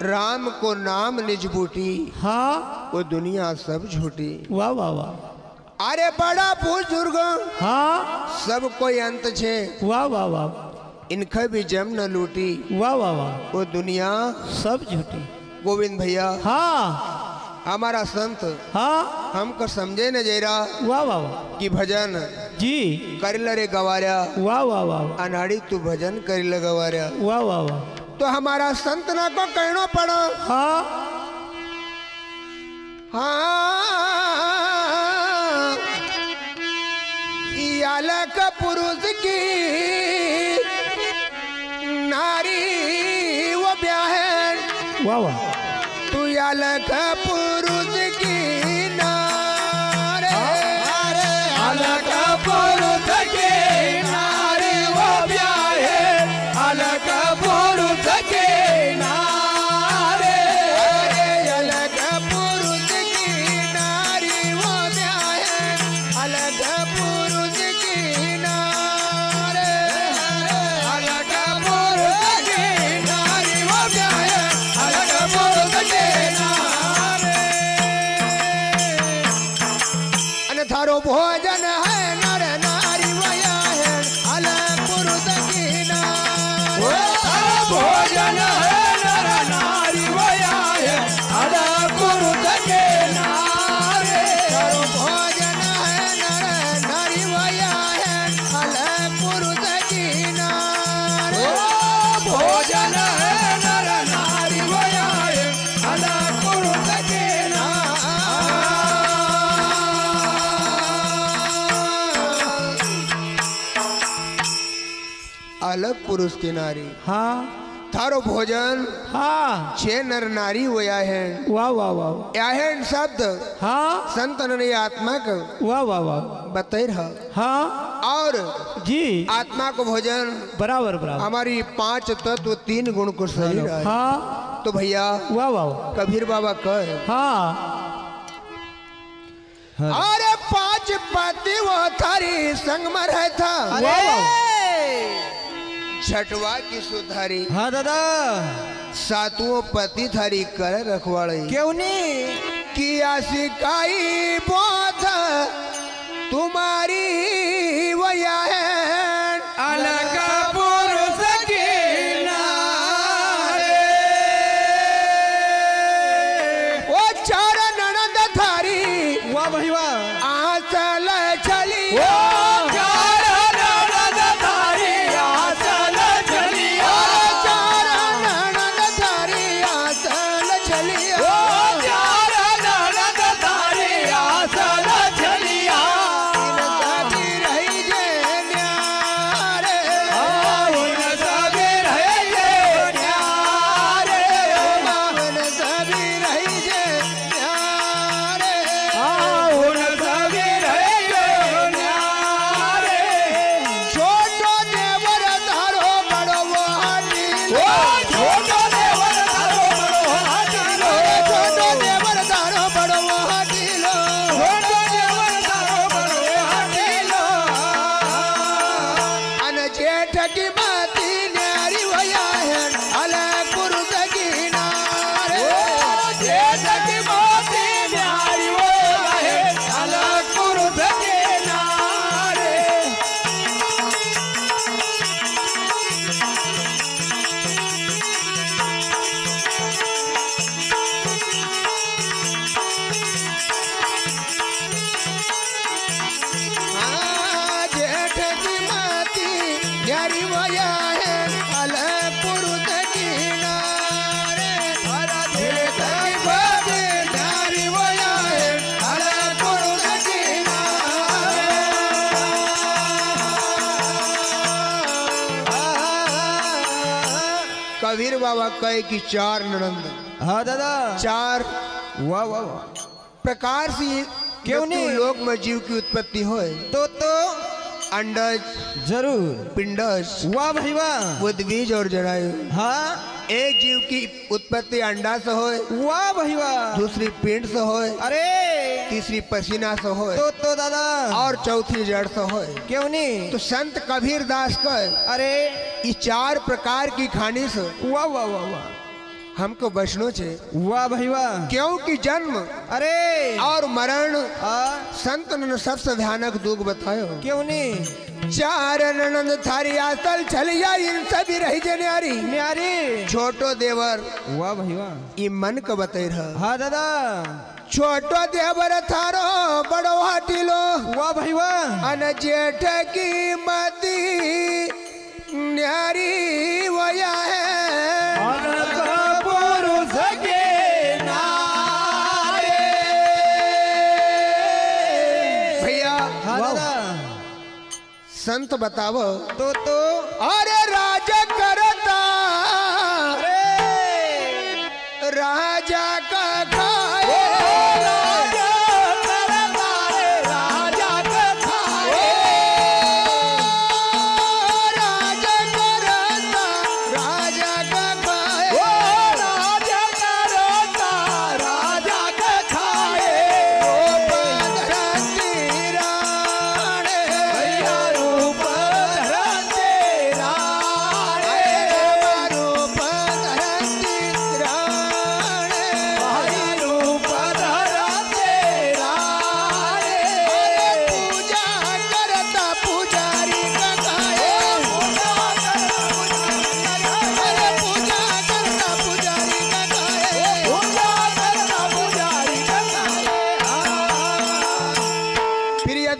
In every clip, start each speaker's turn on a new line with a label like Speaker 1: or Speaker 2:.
Speaker 1: राम को नाम निज बूटी,
Speaker 2: हाँ
Speaker 1: वो दुनिया सब झूठी।
Speaker 2: वाह वाह वाह,
Speaker 1: अरे बड़ा बुजुर्ग
Speaker 2: हाँ
Speaker 1: सब कोई अंत छे,
Speaker 2: वाह वाह वाह,
Speaker 1: इनका भी जम न लूटी,
Speaker 2: वाह वाह वाह,
Speaker 1: वो दुनिया
Speaker 2: सब झूठी।
Speaker 1: गोविंद भैया
Speaker 2: हाँ
Speaker 1: हमारा संत
Speaker 2: हाँ,
Speaker 1: हमको समझे न जेरा
Speaker 2: वाह वाह वाह
Speaker 1: कि भजन
Speaker 2: जी,
Speaker 1: करिल रे गवार्या,
Speaker 2: वाह वाह वाह,
Speaker 1: अनाड़ी तू भजन करिल गवार्या।
Speaker 2: वाह वाह वाह,
Speaker 1: तो हमारा संत ना को कहना पड़ा।
Speaker 2: हाँ
Speaker 1: हाँ अलग पुरुष की नारी वो ब्याह,
Speaker 2: वाह वाह,
Speaker 1: तू अलग पुरुष की नारी,
Speaker 3: अलग पुरुष की नारी वो ब्याह, अलग पुरुष की नारी,
Speaker 1: अलग पुरुष की नारी वो ब्याह, अलग पुरुष की नारी,
Speaker 3: अलग पुरुष की नारी वो ब्याह, अलग पुरुष की नारी।
Speaker 1: अन थारो भोजन है नर नारी वया है, अलग पुरुष की नारी।
Speaker 3: भोजन है नर नारी वया है, अलग पुरुष की नारी।
Speaker 1: थारो भोजन है नर नारी वया है, अलग पुरुष की नारी।
Speaker 3: भोजन है नर नारी वया है, अलग पुरुष की
Speaker 1: अलग पुरुष की नारी।
Speaker 2: हाँ
Speaker 1: थारो भोजन
Speaker 2: हाँ,
Speaker 1: छे नर नारी वया है।
Speaker 2: वाह वाह वाह,
Speaker 1: याहन शब्द
Speaker 2: हाँ
Speaker 1: संतन ने आत्मा को
Speaker 2: वाह वाह वाह,
Speaker 1: बतई रहा,
Speaker 2: हाँ
Speaker 1: और
Speaker 2: जी,
Speaker 1: आत्मा को भोजन
Speaker 2: बराबर बराबर,
Speaker 1: हमारी 5 तत्व 3 गुण को शरीर है।
Speaker 2: हाँ
Speaker 1: तो भैया
Speaker 2: वाह वाह वाह,
Speaker 1: कबीर बाबा कहे,
Speaker 2: हाँ
Speaker 1: अरे 5 पति वो थारी संग में रहता,
Speaker 2: वाह वाह,
Speaker 1: छठवा की सुधारी,
Speaker 3: हाँ दादा,
Speaker 1: 7वां पति थारी कर रखवाड़ी।
Speaker 3: क्यों नहीं
Speaker 1: किया सिकाई बोध तुम्हारी वया है,
Speaker 3: अलग पुरुष की नारी।
Speaker 1: वो 4 ननद थारी
Speaker 3: वाह भाई वाह,
Speaker 1: आंचल चली,
Speaker 3: चार ननद थारी आंचल चलिया,
Speaker 1: 4 ननद थारी आंचल चली,
Speaker 3: चार ननद थारी आंचल चलिया।
Speaker 1: सभी रही जे न्यारे,
Speaker 3: उन सभी रहे ये न्यारे,
Speaker 1: मन सभी रही जे न्यारे।
Speaker 3: उन सभी रहे ये न्यारे।
Speaker 1: छोटो देवर धारो बड़ो वो हाडीलो,
Speaker 3: छोटो देवर धारो बड़ो हाडीलो,
Speaker 1: छोटो देवर धारो बड़ो वो हाडीलो,
Speaker 3: छोटो देवर धारो बड़ो हाडीलो।
Speaker 1: अन जेठ की माती न्यारी वया है, अलग पुरुष की नारे।
Speaker 3: जेठ की मोती न्यारी वो है, अलग पुरुष के नारे।
Speaker 1: हाँ, जेठ की माती न्यारी वया है, अलग पुरुष की नारे। जेठ की माती न्यारी वया है, अलग पुरुष की नारे। कबीर बाबा कहे कि 4 ननंद,
Speaker 3: हाँ दादा,
Speaker 1: 4
Speaker 3: वाह वाह वाह,
Speaker 1: प्रकार से
Speaker 3: क्यों नहीं?
Speaker 1: लोक में जीव की उत्पत्ति होए।
Speaker 3: तो
Speaker 1: अंडज,
Speaker 3: जरूर,
Speaker 1: पिंडज,
Speaker 3: वाह भाई वाह,
Speaker 1: उद्बीज और जरायु।
Speaker 3: हाँ
Speaker 1: एक जीव की उत्पत्ति अंडा से होए,
Speaker 3: वाह भाई वाह,
Speaker 1: दूसरी पिंड से होए,
Speaker 3: अरे
Speaker 1: तीसरी पसीना से होए,
Speaker 3: तो दादा,
Speaker 1: और चौथी जड़ से होए।
Speaker 3: क्यों नहीं?
Speaker 1: तो संत कबीर दास कहे
Speaker 3: अरे
Speaker 1: ये 4 प्रकार की खानी से
Speaker 3: वाह वाह वाह वाह,
Speaker 1: हमको बचनो छे।
Speaker 3: वाह भाई वाह।
Speaker 1: क्योंकि जन्म
Speaker 3: अरे
Speaker 1: और मरण
Speaker 3: हाँ
Speaker 1: संत ने सबसे भयानक दुख बतायो।
Speaker 3: क्यों नहीं?
Speaker 1: चार ननंद थारी आसल छलिया इन सभी रही जे न्यारी
Speaker 3: न्यारी
Speaker 1: छोटो देवर।
Speaker 3: वाह भाई वाह।
Speaker 1: ई मन का बतई रहा।
Speaker 3: हाँ दादा।
Speaker 1: छोटो देवर थारो बड़ो हाटिलो।
Speaker 3: वाह भाई वाह।
Speaker 1: अन जेठ की मती न्यारी वया है
Speaker 3: पुरुष के नारे।
Speaker 1: भैया।
Speaker 3: हाँ दादा।
Speaker 1: संत बतावो
Speaker 3: तो
Speaker 1: अरे राजा करता राजा का खाए।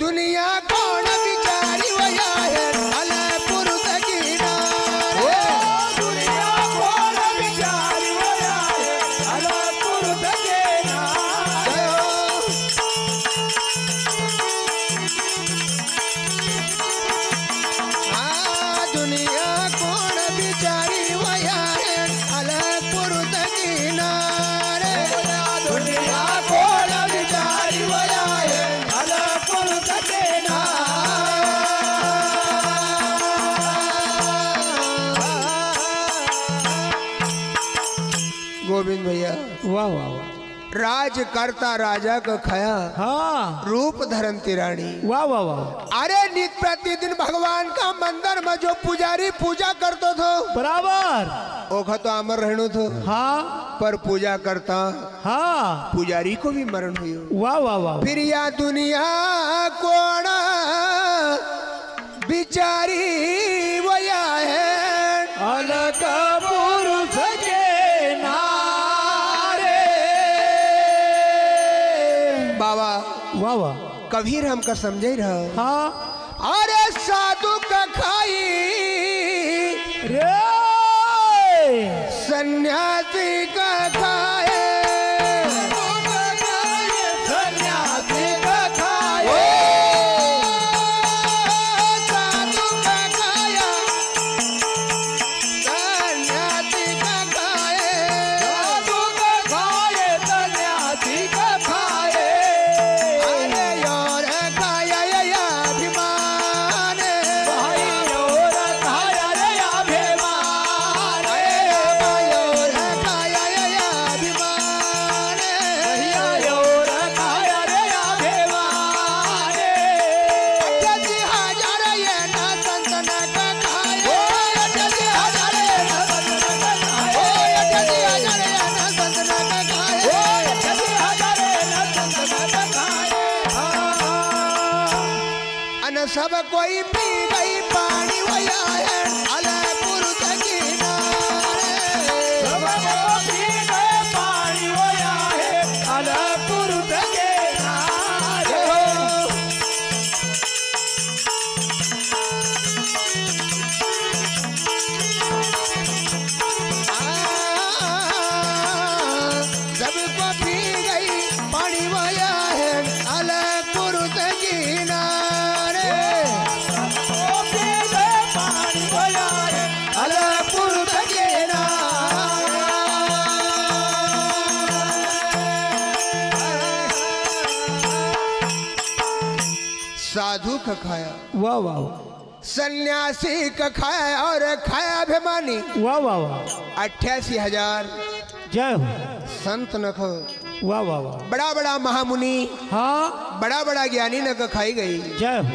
Speaker 1: दुनिया कौन बिचारी वया है अलपुर तकीनारे। दुनिया कौन बिचारी वया है अलपुर तकीनारे। दुनिया कौन बिचारी वया है अलपुर तकीनारे। दुनिया कौन बिचारी वया है गोविंद भैया।
Speaker 2: वाह वाह वाह।
Speaker 1: राज करता राजा को खाया।
Speaker 2: हाँ
Speaker 1: रूप धरती रानी।
Speaker 2: वाह वाह वाह।
Speaker 1: अरे नित प्रतिदिन भगवान का मंदिर में जो पुजारी पूजा करतो थो
Speaker 2: बराबर
Speaker 1: ओखा तो अमर रहनो थो।
Speaker 2: हाँ
Speaker 1: पर पूजा करता
Speaker 2: हाँ
Speaker 1: पुजारी को भी मरण हुई।
Speaker 2: वाह वाह वाह।
Speaker 1: फिर या दुनिया कौन बिचारी वया है
Speaker 2: अलग पुरुष के नारे।
Speaker 1: बाबा
Speaker 2: वाह वाह।
Speaker 1: कबीर हमका समझे रहा।
Speaker 2: हाँ
Speaker 1: अरे साधु का खाई
Speaker 2: रे
Speaker 1: सन्यासी का खाए।
Speaker 3: सन्यासी का खाए।
Speaker 1: साधु का खाया सन्यासी का खाए।
Speaker 3: साधु का खाए सन्यासी का खाए।
Speaker 1: अरे यार खाया या अभिमान।
Speaker 3: भाई और खाया रे अभिमान।
Speaker 1: और खाया या अभिमान।
Speaker 3: भैया और खाया रे अभिमान।
Speaker 1: जल्दी हजार ये ना संतन का खाए।
Speaker 3: जल्दी हजार रे नंदन का खाए।
Speaker 1: जल्दी हजार ये ना संतन का खाए।
Speaker 3: जल्दी हजार रे नंदन का खाए।
Speaker 1: अन सब कोई पी गई पानी वया है अलपुर तकीनारे।
Speaker 3: सबको पी गए पानी वया है अलपुर के नारे।
Speaker 1: सबको पी गई पानी वया है अलपुर तकीनारे।
Speaker 3: सबको पी गए पानी वया है अलपुर के
Speaker 1: साधु का खाया
Speaker 2: वाह वाह वाह।
Speaker 1: सन्यासी का खाया और खाया अभिमानी।
Speaker 2: वाह वाह वाह।
Speaker 1: 88,000
Speaker 2: जय हो।
Speaker 1: संत नखो
Speaker 2: वाह वाह वाह।
Speaker 1: बड़ा बड़ा महामुनि
Speaker 2: हाँ
Speaker 1: बड़ा बड़ा ज्ञानी नख खाई गई।
Speaker 2: जय हो।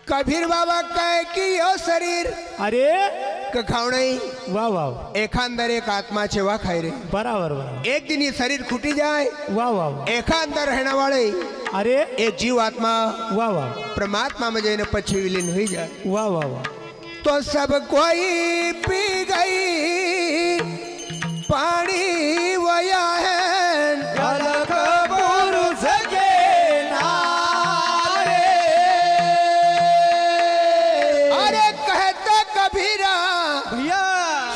Speaker 1: कबीर बाबा कहे कि यो शरीर
Speaker 2: अरे
Speaker 1: कखावणी
Speaker 2: वाह वाह
Speaker 1: एखांदर एक आत्मा छेवा खाई रे
Speaker 2: बराबर बराबर
Speaker 1: एक दिन ये शरीर खुटी जाए
Speaker 2: वाह वाह वाह
Speaker 1: एखांदर रहने वाले
Speaker 2: अरे
Speaker 1: एक जीव आत्मा
Speaker 2: वाह वाह
Speaker 1: परमात्मा में जैन पछी विलीन हुई जाए
Speaker 2: वाह वाह वाह
Speaker 1: तो सब कोई पी गई पानी वया है
Speaker 3: अलग पुरुष के नारे
Speaker 1: अरे कहते कबीरा
Speaker 3: भैया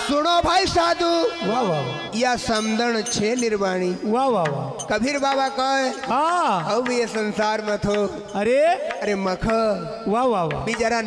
Speaker 1: सुनो भाई साधु
Speaker 2: वाह वाह वाह
Speaker 1: या समदन छे निर्वाणी
Speaker 2: वाह वाह वाह
Speaker 1: कबीर बाबा कहे
Speaker 2: हाँ
Speaker 1: अब ये संसार में थो
Speaker 2: अरे
Speaker 1: अरे मख
Speaker 2: वाह वाह वाह
Speaker 1: भी जरा